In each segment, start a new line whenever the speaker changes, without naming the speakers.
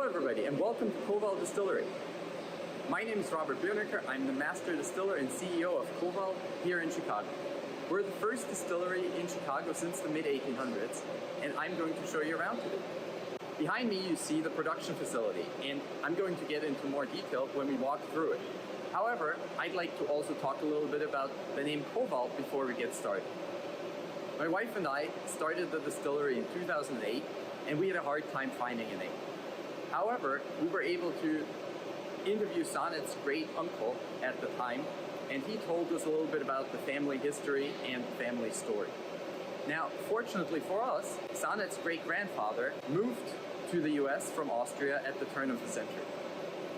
Hello everybody and welcome to KOVAL Distillery. My name is Robert Birneker. I'm the master distiller and CEO of KOVAL here in Chicago. We're the first distillery in Chicago since the mid-1800s, and I'm going to show you around today. Behind me you see the production facility, and I'm going to get into more detail when we walk through it. However, I'd like to also talk a little bit about the name KOVAL before we get started. My wife and I started the distillery in 2008, and we had a hard time finding a name. However, we were able to interview Sonnet's great uncle at the time, and he told us a little bit about the family history and the family story. Now, fortunately for us, Sonnet's great-grandfather moved to the US from Austria at the turn of the century.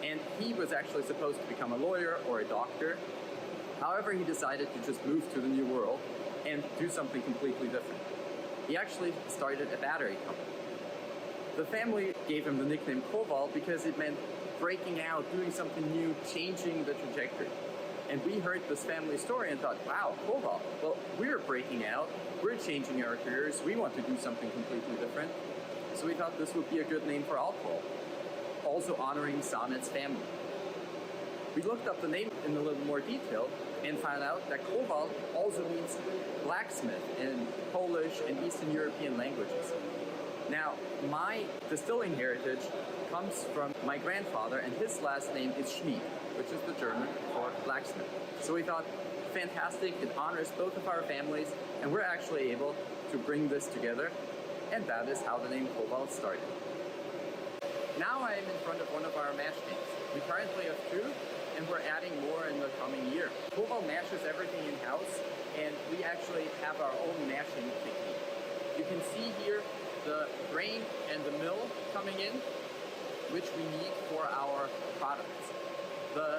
And he was actually supposed to become a lawyer or a doctor. However, he decided to just move to the New World and do something completely different. He actually started a battery company. The family gave him the nickname KOVAL because it meant breaking out, doing something new, changing the trajectory. And we heard this family story and thought, wow, KOVAL, well, we're breaking out, we're changing our careers, we want to do something completely different. So we thought this would be a good name for alcohol, also honoring Sonnet's family. We looked up the name in a little more detail and found out that KOVAL also means blacksmith in Polish and Eastern European languages. Now, my distilling heritage comes from my grandfather, and his last name is Schmied, which is the German for blacksmith. So we thought, fantastic, it honors both of our families, and we're actually able to bring this together, and that is how the name KOVAL started. Now I am in front of one of our mash tanks. We currently have two, and we're adding more in the coming year. KOVAL mashes everything in-house, and we actually have our own mashing technique. You can see here the grain and the mill coming in, which we need for our products. The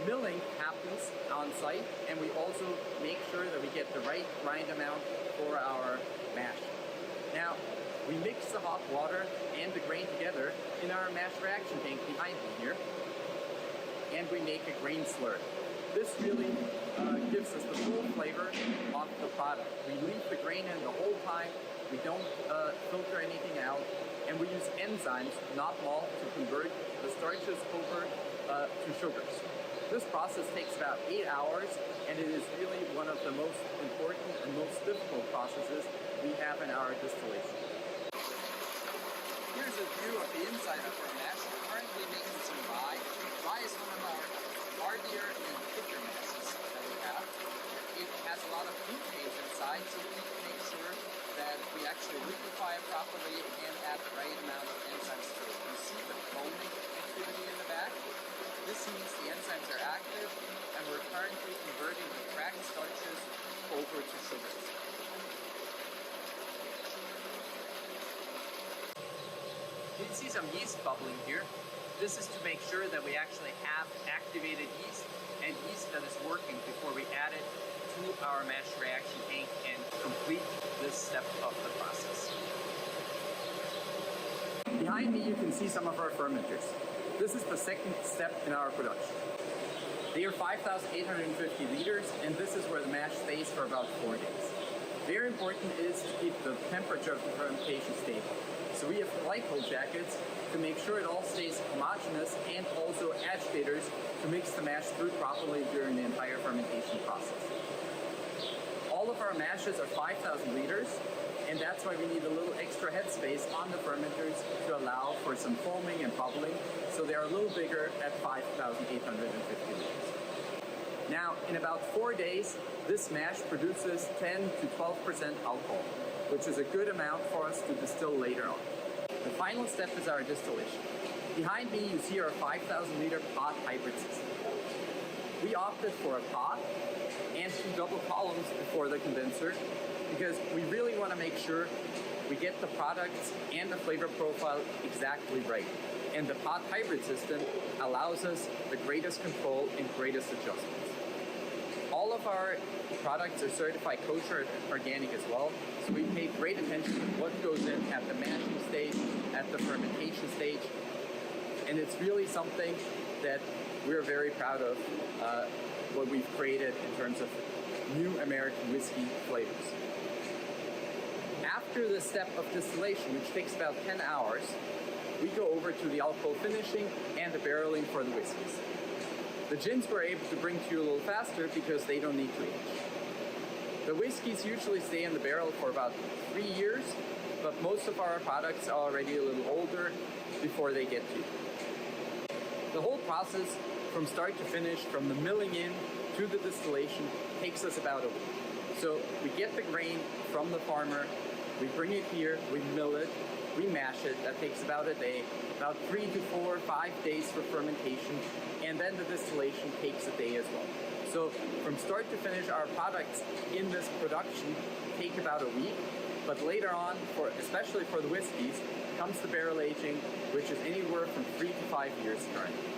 milling happens on site, and we also make sure that we get the right grind amount for our mash. Now, we mix the hot water and the grain together in our mash reaction tank behind me here, and we make a grain slurry. This really gives us the full flavor of the product. We leave the grain in the whole time. We don't filter anything out, and we use enzymes, not malt, to convert the starches over to sugars. This process takes about 8 hours, and it is really one of the most important and most difficult processes we have in our distillation. Here's a view of the inside of our mash. We're currently making some rye. Rye is one of our hardier and thicker mashes that we have. It has a lot of glucose inside, so we need to make sure that we actually liquefy it properly and add the right amount of enzymes to it. You see the foaming activity in the back? This means the enzymes are active, and we're currently converting the cracked starches over to sugars. You can see some yeast bubbling here. This is to make sure that we actually have activated yeast and yeast that is working before we add it to our mash reaction tank and complete this step of the process. Behind me you can see some of our fermenters. This is the second step in our production. They are 5,850 liters, and this is where the mash stays for about 4 days. Very important is to keep the temperature of the fermentation stable. So we have glycol jackets to make sure it all stays homogeneous, and also agitators to mix the mash through properly during the entire fermentation process. All of our mashes are 5,000 liters, and that's why we need a little extra headspace on the fermenters to allow for some foaming and bubbling, so they are a little bigger at 5,850 liters. Now, in about 4 days, this mash produces 10 to 12% alcohol, which is a good amount for us to distill later on. The final step is our distillation. Behind me you see our 5,000 liter pot hybrid system. We opted for a pot and 2 double columns before the condenser because we really want to make sure we get the products and the flavor profile exactly right. And the pot hybrid system allows us the greatest control and greatest adjustments. All of our products are certified kosher and organic as well, so we pay great attention to what goes in at the mashing stage, at the fermentation stage, and it's really something that we're very proud of, what we've created in terms of new American whiskey flavors. After the step of distillation, which takes about 10 hours, we go over to the alcohol finishing and the barreling for the whiskeys. The gins we're able to bring to you a little faster because they don't need to age. The whiskeys usually stay in the barrel for about 3 years, but most of our products are already a little older before they get to you. The whole process from start to finish, from the milling in to the distillation, takes us about a week. So we get the grain from the farmer, we bring it here, we mill it, we mash it. That takes about a day, about 3 to 4, 5 days for fermentation, and then the distillation takes a day as well. So from start to finish, our products in this production take about a week, but later on, especially for the whiskeys, comes the barrel aging, which is anywhere from 3 to 5 years currently.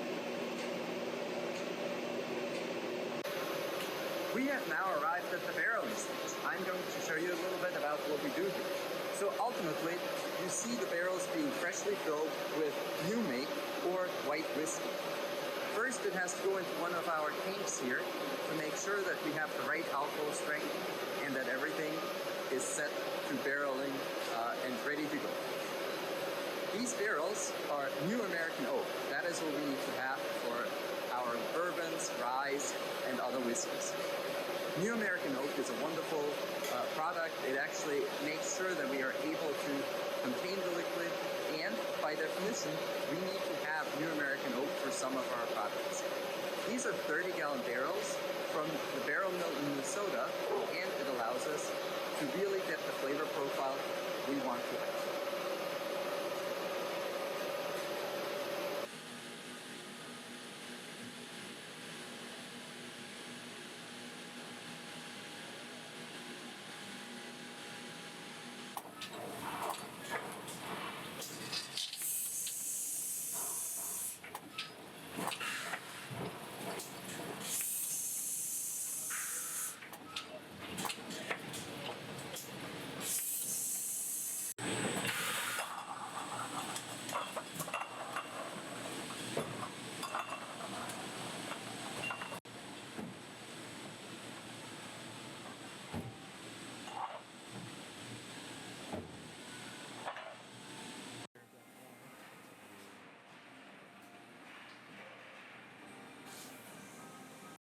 We have now arrived at the barreling stage. I'm going to show you a little bit about what we do here. So ultimately, you see the barrels being freshly filled with new make or white whiskey. First, it has to go into one of our tanks here to make sure that we have the right alcohol strength and that everything is set to barreling and ready to go. These barrels are New American Oak. That is what we need to have for our bourbons, rye, and other whiskeys. New American Oak is a wonderful product. It actually makes sure that we are able to contain the liquid, and by definition, we need to have New American Oak for some of our products. These are 30-gallon barrels from the barrel mill in Minnesota, and it allows us to really get the flavor